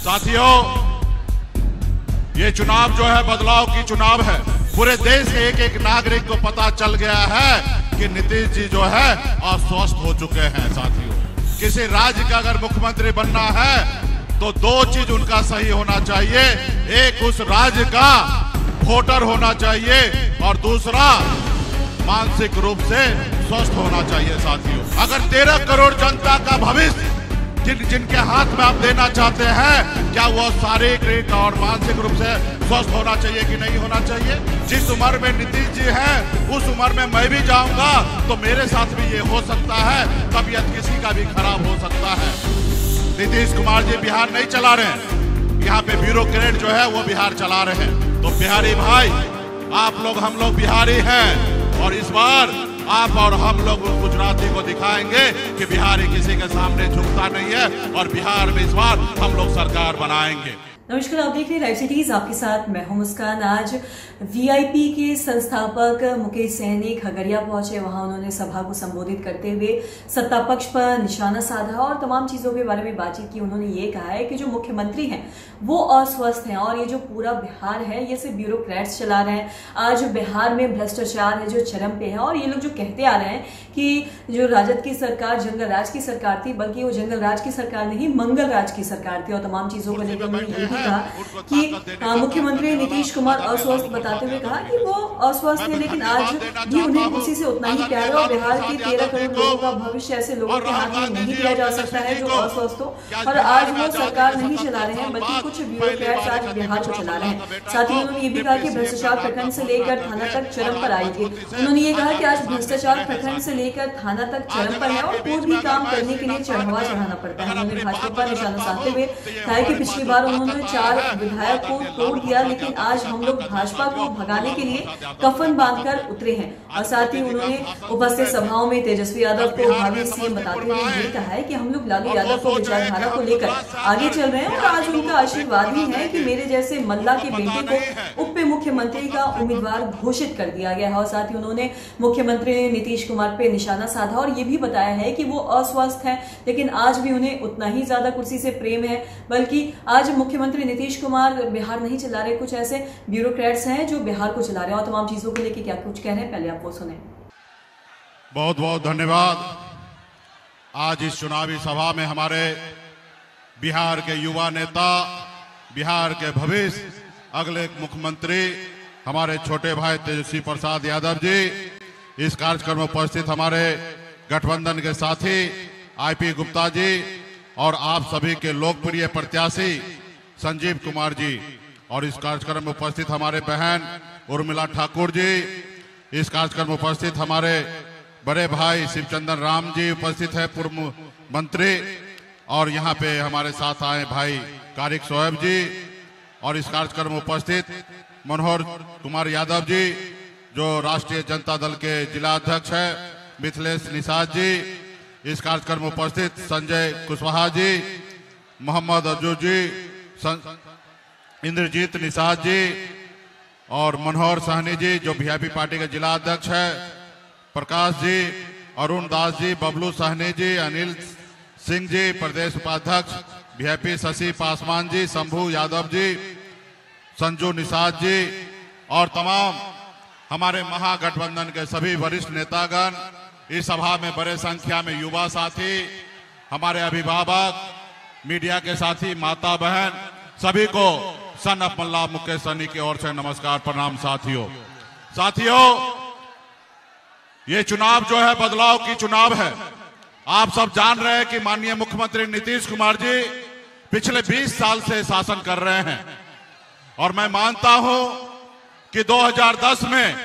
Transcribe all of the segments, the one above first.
साथियों, ये चुनाव जो है बदलाव की चुनाव है। पूरे देश के एक एक नागरिक को पता चल गया है कि नीतीश जी जो है अस्वस्थ हो चुके हैं। साथियों, किसी राज्य का अगर मुख्यमंत्री बनना है तो दो चीज उनका सही होना चाहिए। एक, उस राज्य का वोटर होना चाहिए और दूसरा, मानसिक रूप से स्वस्थ होना चाहिए। साथियों, अगर 13 करोड़ जनता का भविष्य जिनके हाथ में आप देना चाहते हैं, क्या वो शारीरिक और मानसिक रूप से स्वस्थ होना चाहिए कि नहीं होना चाहिए? जिस उम्र में नीतीश जी हैं, उस उम्र में मैं भी जाऊंगा तो मेरे साथ भी ये हो सकता है। तबीयत किसी का भी खराब हो सकता है। नीतीश कुमार जी बिहार नहीं चला रहे हैं, यहाँ पे ब्यूरोक्रेट जो है वो बिहार चला रहे हैं। तो बिहारी भाई, आप लोग हम लोग बिहारी हैं और इस बार आप और हम लोग गुजराती को दिखाएंगे कि बिहारी किसी के सामने झुकता नहीं है और बिहार में इस बार हम लोग सरकार बनाएंगे। नमस्कार, आप देख रहे हैं लाइव सिटीज, आपके साथ मैं हूं मुस्कान। आज वीआईपी के संस्थापक मुकेश सहनी खगड़िया पहुंचे। वहां उन्होंने सभा को संबोधित करते हुए सत्ता पक्ष पर निशाना साधा और तमाम चीजों के बारे में बातचीत की। उन्होंने ये कहा है कि जो मुख्यमंत्री हैं वो अस्वस्थ हैं और ये जो पूरा बिहार है ये सिर्फ ब्यूरोक्रेट्स चला रहे हैं। आज बिहार में भ्रष्टाचार है जो चरम पे है और ये लोग जो कहते आ रहे हैं कि जो राजद की सरकार जंगल राज की सरकार थी, बल्कि वो जंगल राज की सरकार नहीं मंगल राज की सरकार थी। और तमाम चीजों को लेकर उन्होंने कहा कि मुख्यमंत्री नीतीश कुमार अस्वस्थ बताते हुए कहा कि वो अस्वस्थ है, लेकिन आज भी उन्हें उसी से उतना ही प्यार है और बिहार के 13 करोड़ लोगों का भविष्य ऐसे लोगों के हाथ में नहीं दिया जा सकता है जो अस्वस्थ हो। और आज वो सरकार नहीं चला रहे हैं, बल्कि कुछ ब्यूरोक्रेट्स आज बिहार को चला रहे हैं। साथ ही उन्होंने ये भी कहा कि भ्रष्टाचार प्रखंड से लेकर थाना तक चरम पर आई थी। उन्होंने ये कहा कि आज भ्रष्टाचार प्रखंड से लेकर थाना तक चरम पर है और कोई भी काम करने के लिए चढ़ावा चढ़ाना पड़ता है। उन्होंने भाजपा पर निशाना साधते हुए कहा कि पिछली बार उन्होंने 4 विधायक को तोड़ दिया, लेकिन आज हम लोग भाजपा को भगाने के लिए कफन बांधकर उतरे हैं। और साथ ही उन्होंने उपस्थित सभाओं में तेजस्वी यादव को भावी सीएम बताते हुए ये कहा है कि हम लोग लालू यादव को विचारधारा को लेकर आगे चल रहे हैं और आज उनका आशीर्वाद ही है कि मेरे जैसे मल्ला के बेटे को उप मुख्यमंत्री का उम्मीदवार घोषित कर दिया गया है। और साथ ही उन्होंने मुख्यमंत्री नीतीश कुमार पे निशाना साधा और ये भी बताया है कि वो अस्वस्थ हैं, लेकिन आज भी उन्हें उतना ही ज्यादा कुर्सी से प्रेम है। बल्कि आज मुख्यमंत्री नीतीश कुमार बिहार नहीं चला रहे, कुछ ऐसे ब्यूरोक्रेट्स हैं जो बिहार को चला रहे हैं। और तमाम चीजों को लेकर क्या कुछ कह रहे हैं, पहले आप वो सुने। बहुत बहुत धन्यवाद। आज इस चुनावी सभा में हमारे बिहार के युवा नेता, बिहार के भविष्य अगले मुख्यमंत्री हमारे छोटे भाई तेजस्वी प्रसाद यादव जी, इस कार्यक्रम में उपस्थित हमारे गठबंधन के साथी आईपी गुप्ता जी और आप सभी के लोकप्रिय प्रत्याशी संजीव कुमार जी, और इस कार्यक्रम में उपस्थित हमारे बहन उर्मिला ठाकुर जी, इस कार्यक्रम में उपस्थित हमारे बड़े भाई शिवचंदन राम जी उपस्थित है, पूर्व मंत्री, और यहाँ पे हमारे साथ आए भाई कारिक सोएब जी, और इस कार्यक्रम में उपस्थित मनोहर कुमार यादव जी जो राष्ट्रीय जनता दल के जिला अध्यक्ष है, मिथिलेश निषाद जी, इस कार्यक्रम में उपस्थित संजय कुशवाहा जी, मोहम्मद अर्जुन जी, इंद्रजीत निषाद जी और मनोहर सहनी जी जो वीआईपी पार्टी के जिला अध्यक्ष है, प्रकाश जी, अरुण दास जी, बबलू सहनी जी, अनिल सिंह जी प्रदेश उपाध्यक्ष वीआईपी, शशि पासवान जी, शंभू यादव जी, संजू निषाद जी और तमाम हमारे महागठबंधन के सभी वरिष्ठ नेतागण, इस सभा में बड़े संख्या में युवा साथी, हमारे अभिभावक, मीडिया के साथी, माता बहन, सभी को सन ऑफ मल्ला मुकेश सहनी की ओर से नमस्कार, प्रणाम। साथियों, ये चुनाव जो है बदलाव की चुनाव है। आप सब जान रहे हैं कि माननीय मुख्यमंत्री नीतीश कुमार जी पिछले 20 साल से शासन कर रहे हैं और मैं मानता हूं कि 2010 में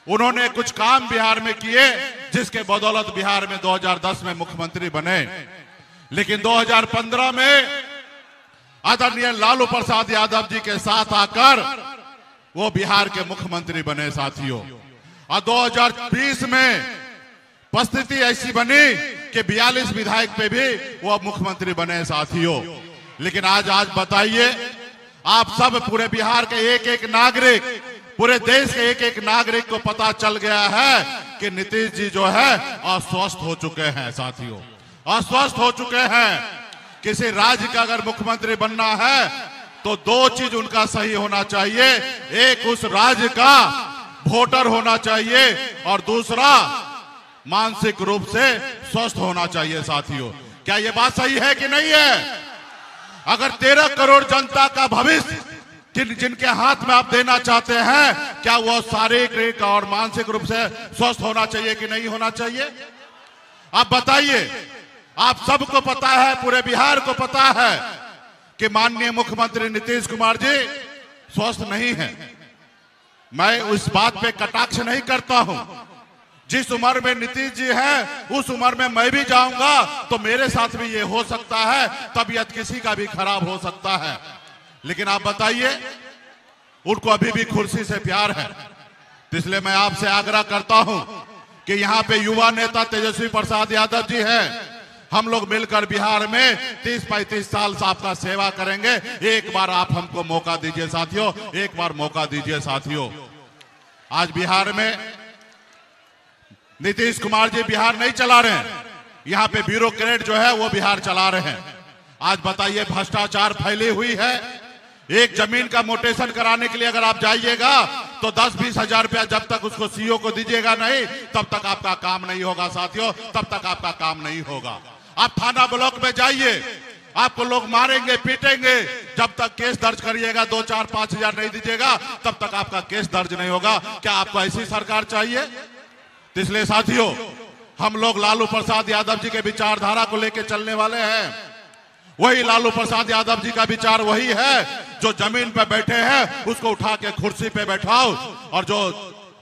उन्होंने कुछ काम बिहार में किए जिसके बदौलत बिहार में 2010 में मुख्यमंत्री बने, लेकिन 2015 में आदरणीय लालू प्रसाद यादव जी के साथ आकर वो बिहार के मुख्यमंत्री बने। साथियों, और 2020 में परिस्थिति ऐसी बनी कि 42 विधायक पे भी वो मुख्यमंत्री बने। साथियों, लेकिन आज बताइए, आप सब पूरे बिहार के एक एक नागरिक, पूरे देश के एक एक नागरिक को पता चल गया है कि नीतीश जी जो है अस्वस्थ हो चुके हैं। साथियों, अस्वस्थ हो चुके हैं। किसी राज्य का अगर मुख्यमंत्री बनना है तो दो चीज उनका सही होना चाहिए। एक, उस राज्य का वोटर होना चाहिए और दूसरा, मानसिक रूप से स्वस्थ होना चाहिए। साथियों, क्या यह बात सही है कि नहीं है? अगर 13 करोड़ जनता का भविष्य जिनके हाथ में आप देना चाहते हैं, क्या वो शारीरिक और मानसिक रूप से स्वस्थ होना चाहिए कि नहीं होना चाहिए? आप बताइए। आप सबको पता है, पूरे बिहार को पता है कि माननीय मुख्यमंत्री नीतीश कुमार जी स्वस्थ नहीं है। मैं उस बात पे कटाक्ष नहीं करता हूं। जिस उम्र में नीतीश जी है उस उम्र में मैं भी जाऊंगा तो मेरे साथ भी ये हो सकता है, तबीयत किसी का भी खराब हो सकता है। लेकिन आप बताइए, उनको अभी भी कुर्सी से प्यार है। इसलिए मैं आपसे आग्रह करता हूं कि यहाँ पे युवा नेता तेजस्वी प्रसाद यादव जी हैं। हम लोग मिलकर बिहार में 30-35 साल से आपका सेवा करेंगे। एक बार आप हमको मौका दीजिए साथियों, एक बार मौका दीजिए साथियों। आज बिहार में नीतीश कुमार जी बिहार नहीं चला रहे हैं, यहाँ पे ब्यूरोक्रेट जो है वो बिहार चला रहे हैं। आज बताइए, भ्रष्टाचार फैली हुई है। एक जमीन का मोटेशन कराने के लिए अगर आप जाइएगा तो 10-20 हजार रुपया जब तक उसको सीओ को दीजिएगा नहीं, तब तक आपका काम नहीं होगा साथियों, तब तक आपका काम नहीं होगा। आप थाना ब्लॉक में जाइए, आपको लोग मारेंगे, पीटेंगे। जब तक केस दर्ज करिएगा 2-4-5 हजार नहीं दीजिएगा, तब तक आपका केस दर्ज नहीं होगा। क्या आपको ऐसी सरकार चाहिए? इसलिए साथियों, हम लोग लालू प्रसाद यादव जी के विचारधारा को लेकर चलने वाले हैं। वही लालू प्रसाद यादव जी का विचार वही है, जो जमीन पे बैठे हैं उसको उठा के कुर्सी पे बैठाओ, और जो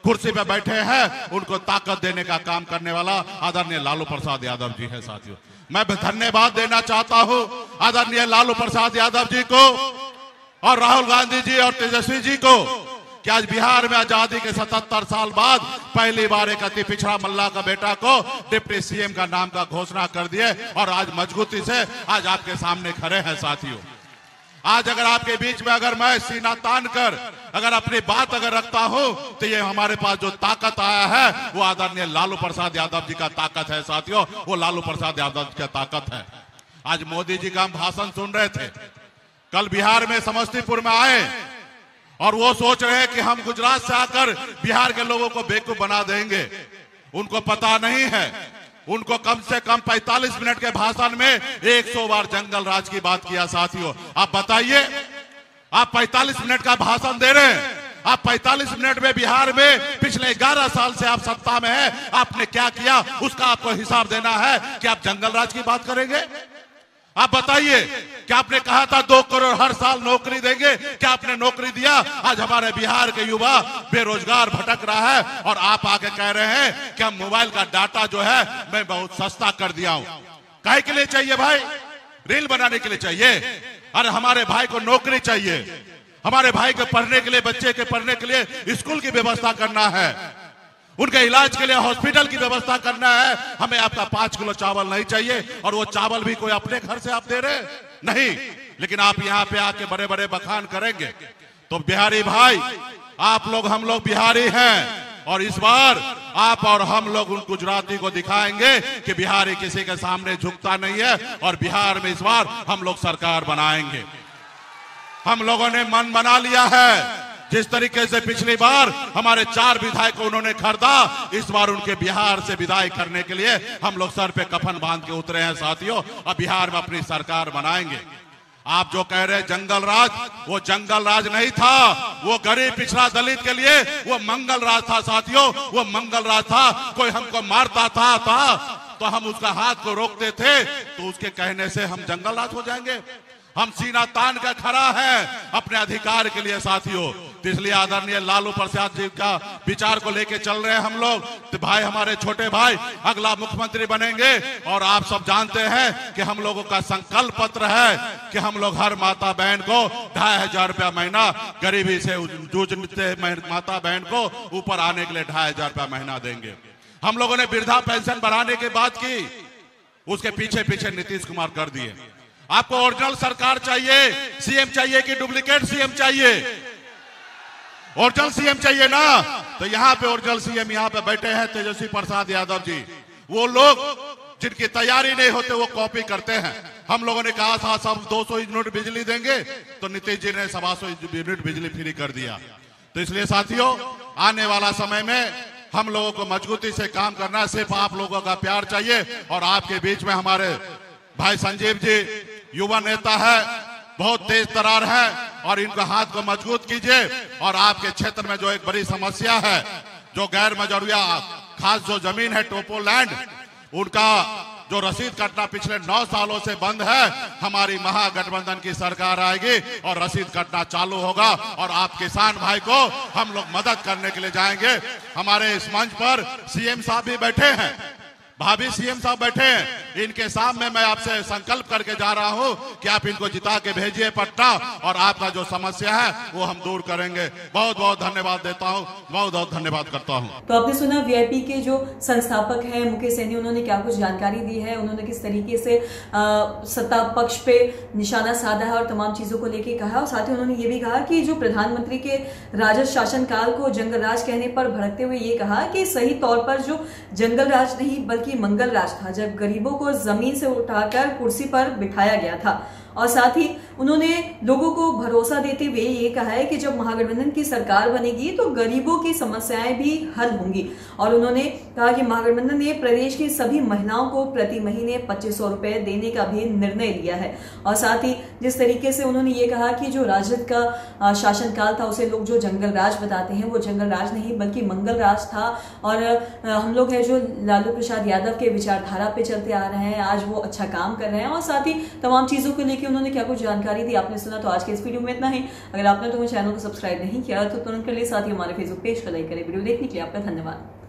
कुर्सी पे बैठे हैं उनको ताकत देने का काम करने वाला आदरणीय लालू प्रसाद यादव जी है। साथियों, मैं धन्यवाद देना चाहता हूं आदरणीय लालू प्रसाद यादव जी को और राहुल गांधी जी और तेजस्वी जी को कि आज बिहार में आजादी के 77 साल बाद पहली बार एक अति पिछड़ा मल्ला का बेटा को डिप्टी सीएम का नाम का घोषणा कर दिए और आज मजबूती से आज आपके सामने खड़े हैं। साथियों, आज अगर आपके बीच में अगर मैं सीना तान कर अगर अपनी बात अगर रखता हूं तो ये हमारे पास जो ताकत आया है वो आदरणीय लालू प्रसाद यादव जी का ताकत है। साथियों, वो लालू प्रसाद यादव जी का ताकत है। आज मोदी जी का हम भाषण सुन रहे थे, कल बिहार में समस्तीपुर में आए और वो सोच रहे हैं कि हम गुजरात से आकर बिहार के लोगों को बेवकूफ बना देंगे। उनको पता नहीं है, उनको कम से कम 45 मिनट के भाषण में 100 बार जंगल राज की बात किया। साथियों, आप बताइए, आप 45 मिनट का भाषण दे रहे हैं, आप 45 मिनट में बिहार में पिछले 11 साल से आप सत्ता में हैं, आपने क्या किया उसका आपको हिसाब देना है कि आप जंगल राज की बात करेंगे? आप बताइए, क्या आपने कहा था 2 करोड़ हर साल नौकरी देंगे? क्या आपने नौकरी दिया? आज हमारे बिहार के युवा बेरोजगार भटक रहा है और आप आके कह रहे हैं कि हम मोबाइल का डाटा जो है मैं बहुत सस्ता कर दिया हूं। काहे के लिए चाहिए भाई? रील बनाने के लिए चाहिए? अरे हमारे भाई को नौकरी चाहिए, हमारे भाई को पढ़ने के लिए, बच्चे के पढ़ने के लिए स्कूल की व्यवस्था करना है, उनके इलाज के लिए हॉस्पिटल की व्यवस्था करना है। हमें आपका 5 किलो चावल नहीं चाहिए, और वो चावल भी कोई अपने घर से आप दे रहे नहीं, लेकिन आप यहाँ पे आके बड़े बड़े बखान करेंगे। तो बिहारी भाई, आप लोग, हम लोग बिहारी हैं, और इस बार आप और हम लोग उन गुजराती को दिखाएंगे कि बिहारी किसी के सामने झुकता नहीं है, और बिहार में इस बार हम लोग सरकार बनाएंगे। हम लोगों ने मन बना लिया है। जिस तरीके से पिछली बार हमारे 4 विधायक को उन्होंने खरीदा, इस बार उनके बिहार से विदाई करने के लिए हम लोग सर पे कफन बांध के उतरे हैं। साथियों, अब बिहार में अपनी सरकार बनाएंगे। आप जो कह रहे हैं जंगल राज, वो जंगल राज नहीं था, वो गरीब पिछड़ा दलित के लिए वो मंगल राज था। साथियों, वो मंगल राज था। कोई हमको मारता था तो हम उसका हाथ को रोकते थे, तो उसके कहने से हम जंगल राज हो जाएंगे? हम सीना तान कर खड़ा है अपने अधिकार के लिए। साथियों, तो इसलिए आदरणीय लालू प्रसाद जी का विचार को लेके चल रहे हैं हम लोग। तो भाई, हमारे छोटे भाई अगला मुख्यमंत्री बनेंगे, और आप सब जानते हैं कि हम लोगों का संकल्प पत्र है कि हम लोग हर माता बहन को 2500 रुपया महीना, गरीबी से जूझते माता बहन को ऊपर आने के लिए 2500 रुपया महीना देंगे। हम लोगों ने वृद्धा पेंशन बढ़ाने की बात की, उसके पीछे पीछे नीतीश कुमार कर दिए। आपको ओरिजिनल सरकार चाहिए, सीएम चाहिए कि डुप्लीकेट सीएम चाहिए? ओरिजिनल सीएम चाहिए ना? तो यहाँ पे ओरिजिनल सीएम यहाँ पे बैठे हैं तेजस्वी प्रसाद यादव जी। वो लोग जिनकी तैयारी नहीं होते वो कॉपी करते हैं। हम लोगों ने कहा था सब 200 यूनिट बिजली देंगे, तो नीतीश जी ने 125 यूनिट बिजली फ्री कर दिया। तो इसलिए साथियों, आने वाला समय में हम लोगों को मजबूती से काम करना है। सिर्फ आप लोगों का प्यार चाहिए। और आपके बीच में हमारे भाई संजीव जी युवा नेता है, बहुत तेज तरार है, और इनका हाथ को मजबूत कीजिए। और आपके क्षेत्र में जो एक बड़ी समस्या है, जो गैर मजरूया खास जो जमीन है टोपोलैंड, उनका जो रसीद कटना पिछले 9 सालों से बंद है, हमारी महागठबंधन की सरकार आएगी और रसीद कटना चालू होगा। और आप किसान भाई को हम लोग मदद करने के लिए जाएंगे। हमारे इस मंच पर सीएम साहब भी बैठे हैं, भाभी सीएम साहब बैठे हैं। इनके सामने मैं आपसे संकल्प करके जा रहा हूं कि आप इनको जिता के भेजिए पटना, और आपका जो समस्या है वो हम दूर करेंगे। बहुत बहुत धन्यवाद देता हूं, बहुत बहुत धन्यवाद करता हूं। तो आपने सुना वीआईपी के जो संस्थापक हैं मुकेश सैनी, उन्होंने क्या कुछ जानकारी दी है, उन्होंने किस तरीके से सत्ता पक्ष पे निशाना साधा है और तमाम चीजों को लेके कहा। और साथ ही उन्होंने ये भी कहा कि जो प्रधानमंत्री के राजद शासनकाल को जंगल राज कहने पर भड़कते हुए ये कहा कि सही तौर पर जो जंगल राज नहीं बल्कि मंगल राज था, जब गरीबों को जमीन से उठाकर कुर्सी पर बिठाया गया था। और साथ ही उन्होंने लोगों को भरोसा देते हुए ये कहा है कि जब महागठबंधन की सरकार बनेगी तो गरीबों की समस्याएं भी हल होंगी। और उन्होंने कहा कि महागठबंधन ने प्रदेश की सभी महिलाओं को प्रति महीने 2500 रुपए देने का भी निर्णय लिया है। और साथ ही जिस तरीके से उन्होंने ये कहा कि जो राजद का शासनकाल था उसे लोग जो जंगल राज बताते हैं, वो जंगल राज नहीं बल्कि मंगल राज था। और हम लोग है जो लालू प्रसाद यादव के विचारधारा पे चलते आ रहे हैं, आज वो अच्छा काम कर रहे हैं। और साथ ही तमाम चीजों को लेकर उन्होंने क्या कुछ जानकारी दी आपने सुना। तो आज के इस वीडियो में इतना ही। अगर आपने तो मेरे चैनल को सब्सक्राइब नहीं किया तो तुरंत कर लिए, साथ ही हमारे फेसबुक पेज को लाइक करें। वीडियो देखने के लिए आपका धन्यवाद।